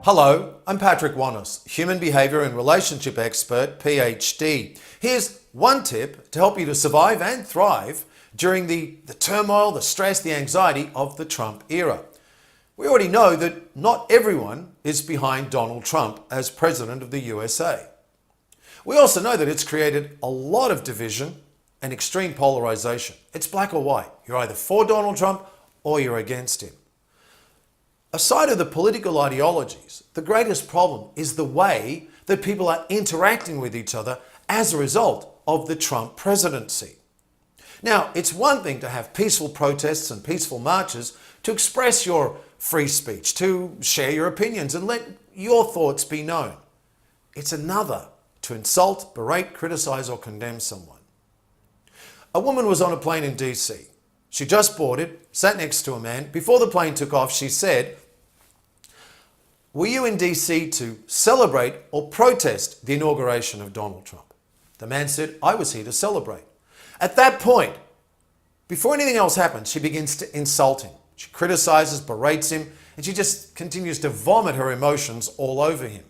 Hello, I'm Patrick Wanis, Human Behaviour and Relationship Expert, PhD. Here's one tip to help you to survive and thrive during the turmoil, the stress, the anxiety of the Trump era. We already know that not everyone is behind Donald Trump as President of the USA. We also know that it's created a lot of division and extreme polarization. It's black or white. You're either for Donald Trump or you're against him. Aside of the political ideologies, the greatest problem is the way that people are interacting with each other as a result of the Trump presidency. Now, it's one thing to have peaceful protests and peaceful marches to express your free speech, to share your opinions and let your thoughts be known. It's another to insult, berate, criticize, or condemn someone. A woman was on a plane in DC. She just boarded, sat next to a man. Before the plane took off, she said, "Were you in DC to celebrate or protest the inauguration of Donald Trump?" The man said, "I was here to celebrate." At that point, before anything else happens, she begins to insult him. She criticizes, berates him, and she just continues to vomit her emotions all over him.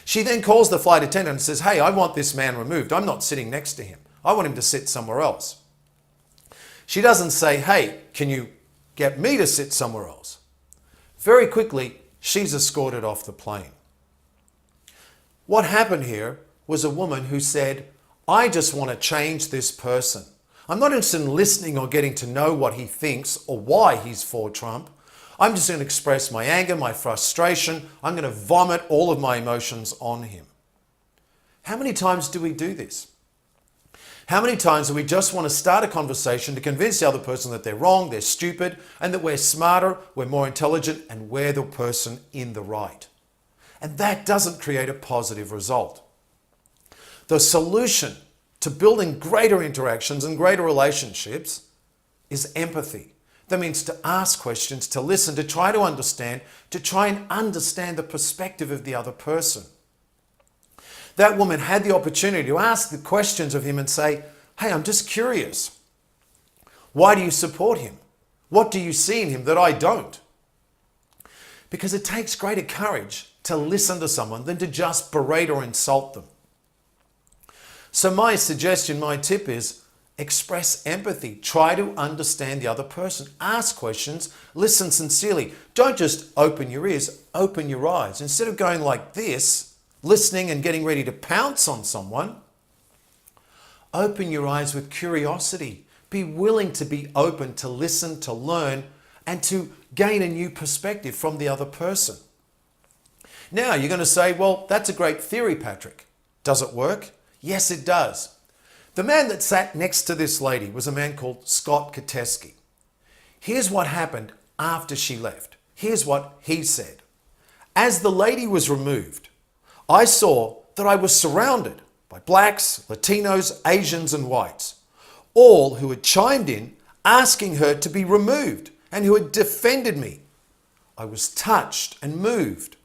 She then calls the flight attendant and says, "Hey, I want this man removed. I'm not sitting next to him. I want him to sit somewhere else." She doesn't say, "Hey, can you get me to sit somewhere else?" Very quickly, she's escorted off the plane. What happened here was a woman who said, "I just want to change this person. I'm not interested in listening or getting to know what he thinks or why he's for Trump. I'm just going to express my anger, my frustration. I'm going to vomit all of my emotions on him." How many times do we do this? How many times do we just want to start a conversation to convince the other person that they're wrong, they're stupid, and that we're smarter, we're more intelligent, and we're the person in the right? And that doesn't create a positive result. The solution to building greater interactions and greater relationships is empathy. That means to ask questions, to listen, to try to understand the perspective of the other person. That woman had the opportunity to ask the questions of him and say, "Hey, I'm just curious. Why do you support him? What do you see in him that I don't?" Because it takes greater courage to listen to someone than to just berate or insult them. So my suggestion, my tip is express empathy. Try to understand the other person. Ask questions. Listen sincerely. Don't just open your ears, open your eyes. Instead of going like this, listening and getting ready to pounce on someone, open your eyes with curiosity. Be willing to be open, to listen, to learn, and to gain a new perspective from the other person. Now, you're going to say, "Well, that's a great theory, Patrick. Does it work?" Yes, it does. The man that sat next to this lady was a man called Scott Katesky. Here's what happened after she left. Here's what he said. "As the lady was removed, I saw that I was surrounded by blacks, Latinos, Asians, and whites, all who had chimed in asking her to be removed and who had defended me. I was touched and moved,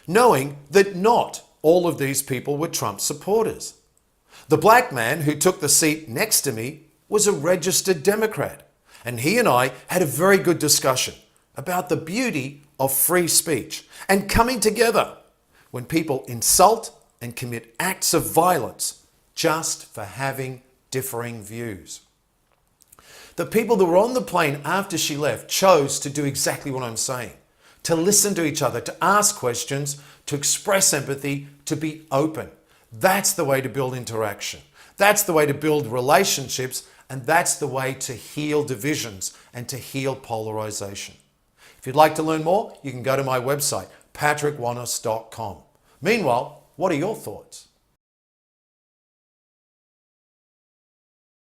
knowing that not all of these people were Trump supporters. The black man who took the seat next to me was a registered Democrat, and he and I had a very good discussion about the beauty of free speech and coming together when people insult and commit acts of violence just for having differing views." The people that were on the plane after she left chose to do exactly what I'm saying, to listen to each other, to ask questions, to express empathy, to be open. That's the way to build interaction. That's the way to build relationships, and that's the way to heal divisions and to heal polarization. If you'd like to learn more, you can go to my website, patrickwanis.com. Meanwhile, what are your thoughts?